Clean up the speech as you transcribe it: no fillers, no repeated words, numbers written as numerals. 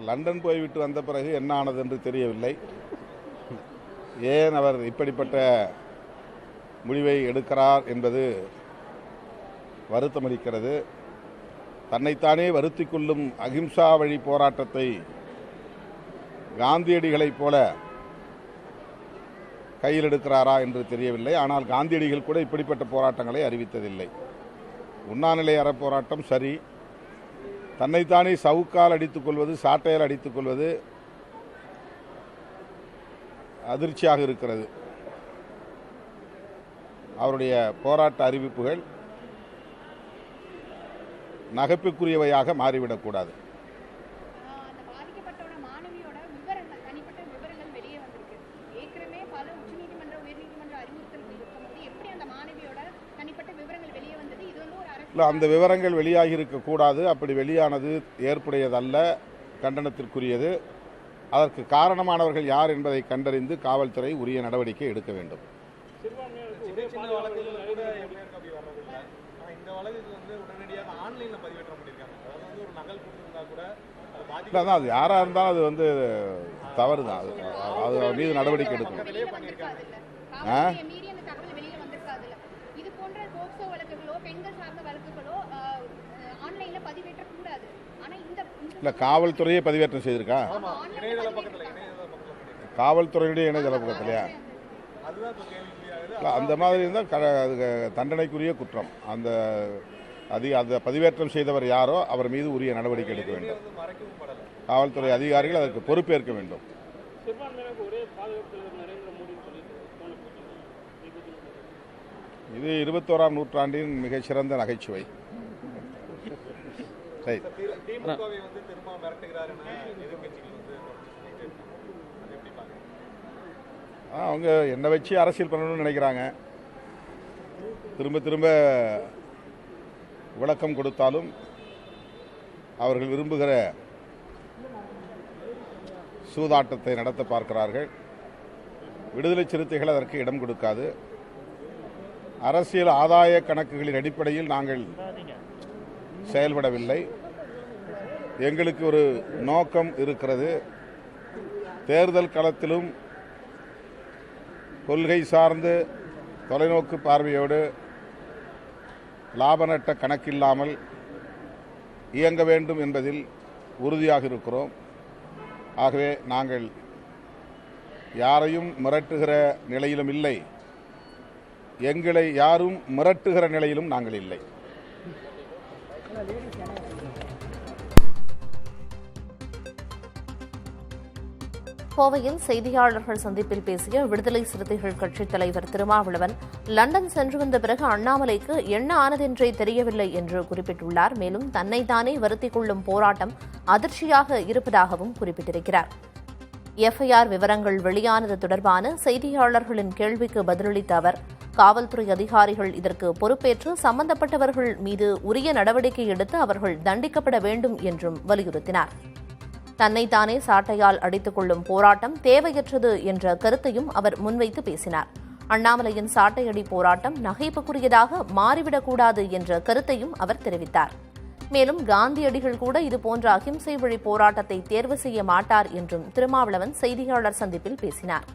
London போய்விட்டு வந்த பிறகு என்ன ஆனது என்று தெரியவில்லை. ஏன் அவர் இப்படிப்பட்ட முடிவை எடுக்கிறார் என்பது வருத்தமளிக்கிறது. தன்னைத்தானே வருத்திக் கொள்ளும் அகிம்சா வழி போராட்டத்தை காந்தியடிகளைப் போல கையில் எடுக்கிறாரா என்று தெரியவில்லை. ஆனால் காந்தியடிகள் கூட இப்படிப்பட்ட போராட்டங்களை அறிவித்ததில்லை. உண்ணாநிலை அறப்போராட்டம் சரி, தன்னைத்தானே சவுக்கால் அடித்துக் கொள்வது, சாட்டையால் அடித்துக் கொள்வது அதிர்ச்சியாக இருக்கிறது. அவருடைய போராட்ட அறிவிப்புகள் நகைப்புக்குரியவையாக மாறிவிடக்கூடாது. அந்த விவரங்கள் வெளியாகி இருக்கக்கூடாது. அப்படி வெளியானது ஏற்புடையதல்ல, கண்டனத்திற்குரியது. அதற்கு காரணமானவர்கள் யார் என்பதை கண்டறிந்து காவல்துறை உரிய நடவடிக்கை எடுக்க வேண்டும். அது யாரா இருந்தாலும் அது தவறு தான். அது மீது நடவடிக்கை எடுக்கணும். இல்ல, காவல்துறையே பதிவேற்றம் செய்திருக்கா? காவல்துறையுடைய இணையதள பக்கத்திலையா? அந்த மாதிரி இருந்தால் தண்டனைக்குரிய குற்றம். அந்த பதிவேற்றம் செய்தவர் யாரோ அவர் மீது உரிய நடவடிக்கை எடுக்க வேண்டும். காவல்துறை அதிகாரிகள் அதற்கு பொறுப்பேற்க வேண்டும். இது 21ஆம் நூற்றாண்டின் மிகச்சிறந்த நகைச்சுவை. அவங்க என்ன வச்சு அரசியல் பண்ணணும்னு நினைக்கிறாங்க. திரும்ப திரும்ப விளக்கம் கொடுத்தாலும் அவர்கள் விரும்புகிற சூதாட்டத்தை நடத்த பார்க்கிறார்கள். விடுதலை சிறுத்தைகள் அதற்கு இடம் கொடுக்காது. அரசியல் ஆதாய கணக்குகளின் அடிப்படையில் நாங்கள் செயல்படவில்லை. எங்களுக்கு ஒரு நோக்கம் இருக்கிறது. தேர்தல் களத்திலும் கொள்கை சார்ந்து தொலைநோக்கு பார்வையோடு லாப நட்ட கணக்கில்லாமல் இயங்க வேண்டும் என்பதில் உறுதியாக இருக்கிறோம். ஆகவே நாங்கள் யாரையும் மிரட்டுகிற நிலையிலும் இல்லை, எங்களை யாரும் மிரட்டுகிற நிலையிலும் நாங்கள் இல்லை. கோவையில் செய்தியாளர்கள் சந்திப்பில் பேசிய விடுதலை சிறுத்தைகள் கட்சித் தலைவர் திருமாவளவன், லண்டன் சென்று வந்த பிறகு அண்ணாமலைக்கு என்ன ஆனதென்றே தெரியவில்லை என்று குறிப்பிட்டுள்ளார். மேலும் தன்னைத்தானே வருத்திக் கொள்ளும் போராட்டம் அதிர்ச்சியாக இருப்பதாகவும் குறிப்பிட்டிருக்கிறார். எஃப்ஐஆர் விவரங்கள் வெளியானது தொடர்பான செய்தியாளர்களின் கேள்விக்கு பதிலளித்த அவர், காவல்துறை அதிகாரிகள் இதற்கு பொறுப்பேற்று சம்பந்தப்பட்டவர்கள் மீது உரிய நடவடிக்கை எடுத்து அவர்கள் தண்டிக்கப்பட வேண்டும் என்றும் வலியுறுத்தினார். தன்னைத்தானே சாட்டையால் அடித்துக் கொள்ளும் போராட்டம் தேவையற்றது என்ற கருத்தையும் அவர் முன்வைத்து பேசினார். அண்ணாமலையின் சாட்டையடி போராட்டம் நகைப்புக்குரியதாக மாறிவிடக்கூடாது என்ற கருத்தையும் அவர் தெரிவித்தார். மேலும் காந்தியடிகள் கூட இதுபோன்ற அகிம்சை வழி போராட்டத்தை தேர்வு செய்ய மாட்டார் என்றும் திருமாவளவன் செய்தியாளர் சந்திப்பில் பேசினார்.